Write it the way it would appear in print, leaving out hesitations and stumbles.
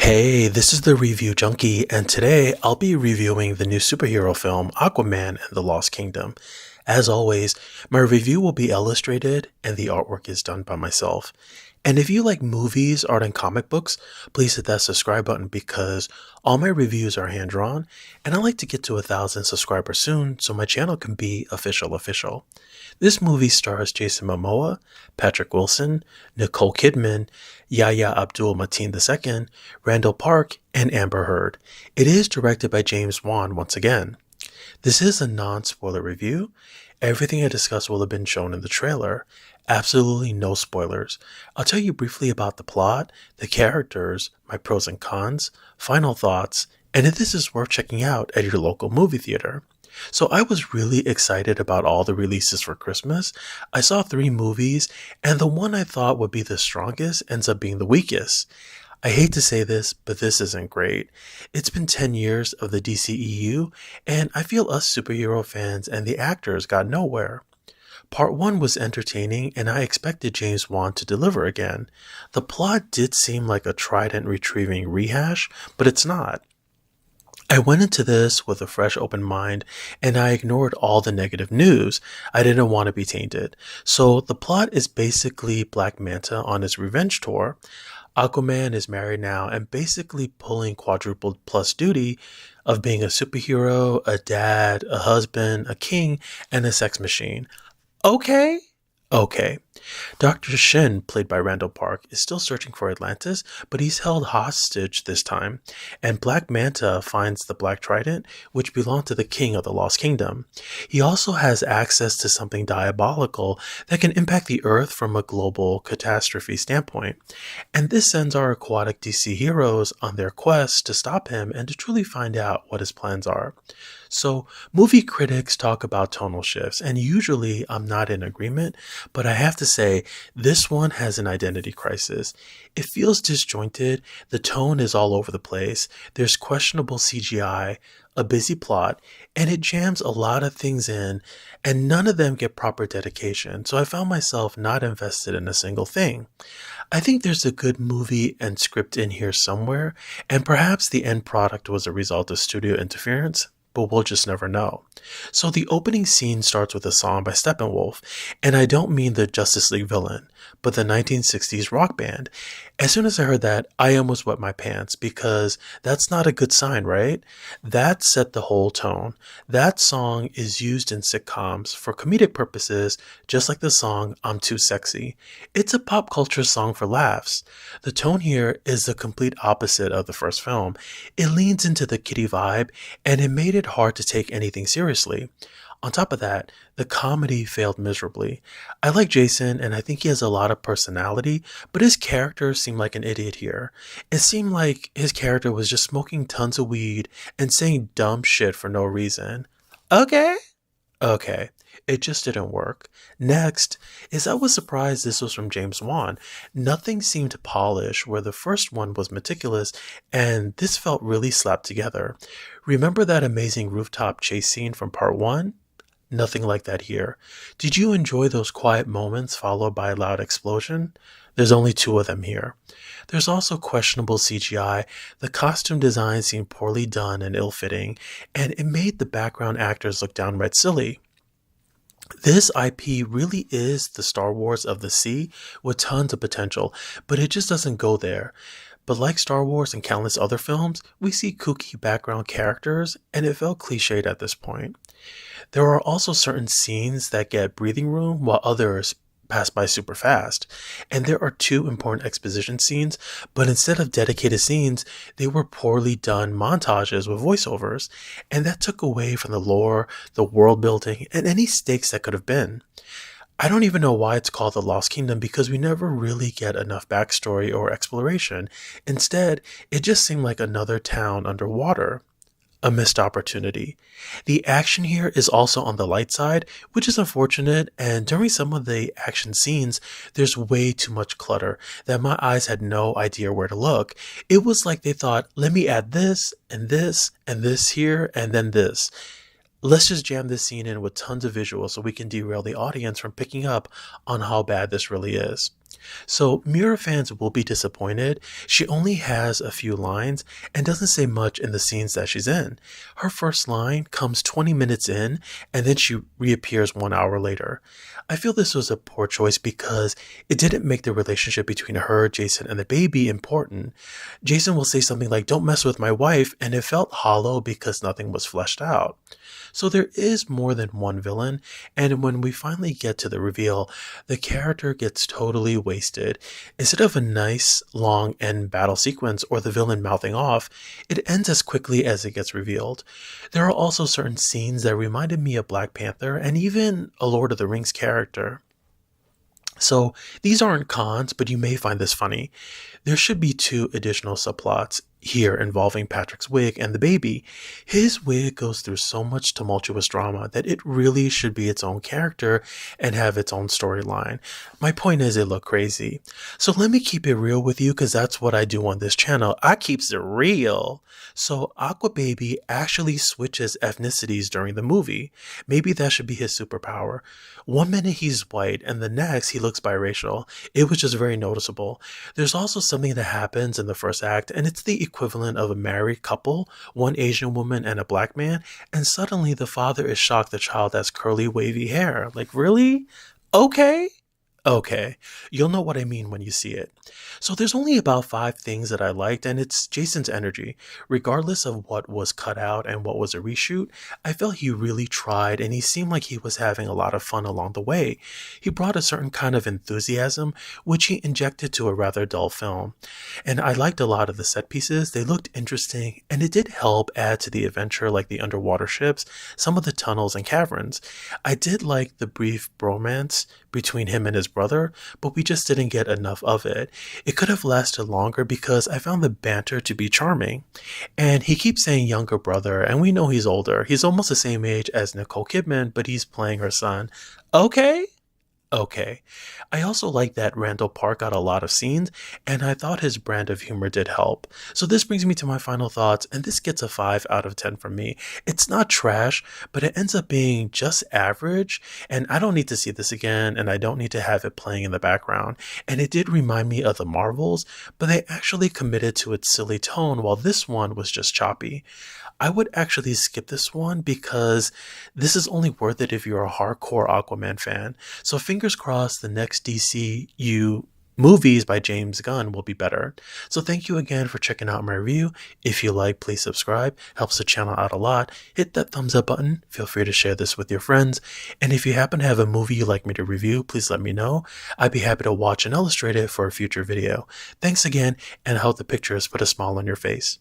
Hey, this is the Review Junkie, and today I'll be reviewing the new superhero film Aquaman and the Lost Kingdom. As always, my review will be illustrated and the artwork is done by myself. And if you like movies, art, and comic books, please hit that subscribe button because all my reviews are hand drawn, and I like to get to 1,000 subscribers soon so my channel can be official. This movie stars Jason Momoa, Patrick Wilson, Nicole Kidman, Yahya Abdul-Mateen II, Randall Park, and Amber Heard. It is directed by James Wan once again. This is a non-spoiler review. Everything I discuss will have been shown in the trailer. Absolutely no spoilers. I'll tell you briefly about the plot, the characters, my pros and cons, final thoughts, and if this is worth checking out at your local movie theater. So I was really excited about all the releases for Christmas. I saw 3 movies, and the one I thought would be the strongest ends up being the weakest. I hate to say this, but this isn't great. It's been 10 years of the DCEU, and I feel us superhero fans and the actors got nowhere. Part 1 was entertaining, and I expected James Wan to deliver again. The plot did seem like a Trident retrieving rehash, but it's not. I went into this with a fresh open mind and I ignored all the negative news. I didn't want to be tainted. So the plot is basically Black Manta on his revenge tour. Aquaman is married now and basically pulling quadruple plus duty of being a superhero, a dad, a husband, a king, and a sex machine. Okay. Dr. Shin, played by Randall Park, is still searching for Atlantis, but he's held hostage this time, and Black Manta finds the Black Trident, which belonged to the king of the Lost Kingdom. He also has access to something diabolical that can impact the Earth from a global catastrophe standpoint, and this sends our aquatic DC heroes on their quest to stop him and to truly find out what his plans are. So, movie critics talk about tonal shifts, and usually I'm not in agreement, but I have to say, this one has an identity crisis. It feels disjointed, the tone is all over the place, there's questionable CGI, a busy plot, and it jams a lot of things in, and none of them get proper dedication, so I found myself not invested in a single thing. I think there's a good movie and script in here somewhere, and perhaps the end product was a result of studio interference, but we'll just never know. So the opening scene starts with a song by Steppenwolf, and I don't mean the Justice League villain, but the 1960s rock band. As soon as I heard that, I almost wet my pants because that's not a good sign, right? That set the whole tone. That song is used in sitcoms for comedic purposes, just like the song I'm Too Sexy. It's a pop culture song for laughs. The tone here is the complete opposite of the first film. It leans into the kiddie vibe, and it made it hard to take anything seriously. On top of that, the comedy failed miserably. I like Jason and I think he has a lot of personality, but his character seemed like an idiot here. It seemed like his character was just smoking tons of weed and saying dumb shit for no reason. Okay. It just didn't work. Next is I was surprised this was from James Wan. Nothing seemed polished where the first one was meticulous and this felt really slapped together. Remember that amazing rooftop chase scene from part 1? Nothing like that here. Did you enjoy those quiet moments followed by a loud explosion? There's only 2 of them here. There's also questionable CGI. The costume design seemed poorly done and ill-fitting, and it made the background actors look downright silly. This IP really is the Star Wars of the sea with tons of potential, but it just doesn't go there. But like Star Wars and countless other films, we see kooky background characters, and it felt cliched at this point. There are also certain scenes that get breathing room while others pass by super fast. And there are 2 important exposition scenes, but instead of dedicated scenes, they were poorly done montages with voiceovers, and that took away from the lore, the world building, and any stakes that could have been. I don't even know why it's called the Lost Kingdom because we never really get enough backstory or exploration. Instead, it just seemed like another town underwater. A missed opportunity. The action here is also on the light side, which is unfortunate, and during some of the action scenes, there's way too much clutter that my eyes had no idea where to look. It was like they thought, let me add this, and this, and this here, and then this. Let's just jam this scene in with tons of visuals so we can derail the audience from picking up on how bad this really is. So Mira fans will be disappointed. She only has a few lines and doesn't say much in the scenes that she's in. Her first line comes 20 minutes in and then she reappears 1 hour later. I feel this was a poor choice because it didn't make the relationship between her, Jason, and the baby important. Jason will say something like, "Don't mess with my wife," and it felt hollow because nothing was fleshed out. So there is more than one villain, and when we finally get to the reveal, the character gets totally wasted. Instead of a nice, long end battle sequence or the villain mouthing off, it ends as quickly as it gets revealed. There are also certain scenes that reminded me of Black Panther and even a Lord of the Rings character. So these aren't cons, but you may find this funny. There should be two additional subplots here involving Patrick's wig and the baby. His wig goes through so much tumultuous drama that it really should be its own character and have its own storyline. My point is, it looked crazy. So let me keep it real with you because that's what I do on this channel. I keeps it real. So Aqua Baby actually switches ethnicities during the movie. Maybe that should be his superpower. One minute he's white and the next he looks biracial. It was just very noticeable. There's also something that happens in the first act, and it's the equivalent of a married couple, one Asian woman and a black man, and suddenly the father is shocked the child has curly wavy hair. Like, really? Okay. Okay, you'll know what I mean when you see it. So there's only about 5 things that I liked, and it's Jason's energy. Regardless of what was cut out and what was a reshoot, I felt he really tried and he seemed like he was having a lot of fun along the way. He brought a certain kind of enthusiasm, which he injected to a rather dull film. And I liked a lot of the set pieces. They looked interesting, and it did help add to the adventure, like the underwater ships, some of the tunnels and caverns. I did like the brief bromance between him and his brother, but we just didn't get enough of it. It could have lasted longer because I found the banter to be charming. And he keeps saying younger brother, and we know he's older. He's almost the same age as Nicole Kidman, but he's playing her son. Okay. Okay. I also like that Randall Park got a lot of scenes, and I thought his brand of humor did help. So this brings me to my final thoughts, and this gets a 5 out of 10 from me. It's not trash, but it ends up being just average, and I don't need to see this again, and I don't need to have it playing in the background. And it did remind me of the Marvels, but they actually committed to its silly tone, while this one was just choppy. I would actually skip this one because this is only worth it if you're a hardcore Aquaman fan. So fingers crossed the next DCU movies by James Gunn will be better. So thank you again for checking out my review. If you like, please subscribe. Helps the channel out a lot. Hit that thumbs up button. Feel free to share this with your friends. And if you happen to have a movie you'd like me to review, please let me know. I'd be happy to watch and illustrate it for a future video. Thanks again, and I hope the pictures put a smile on your face.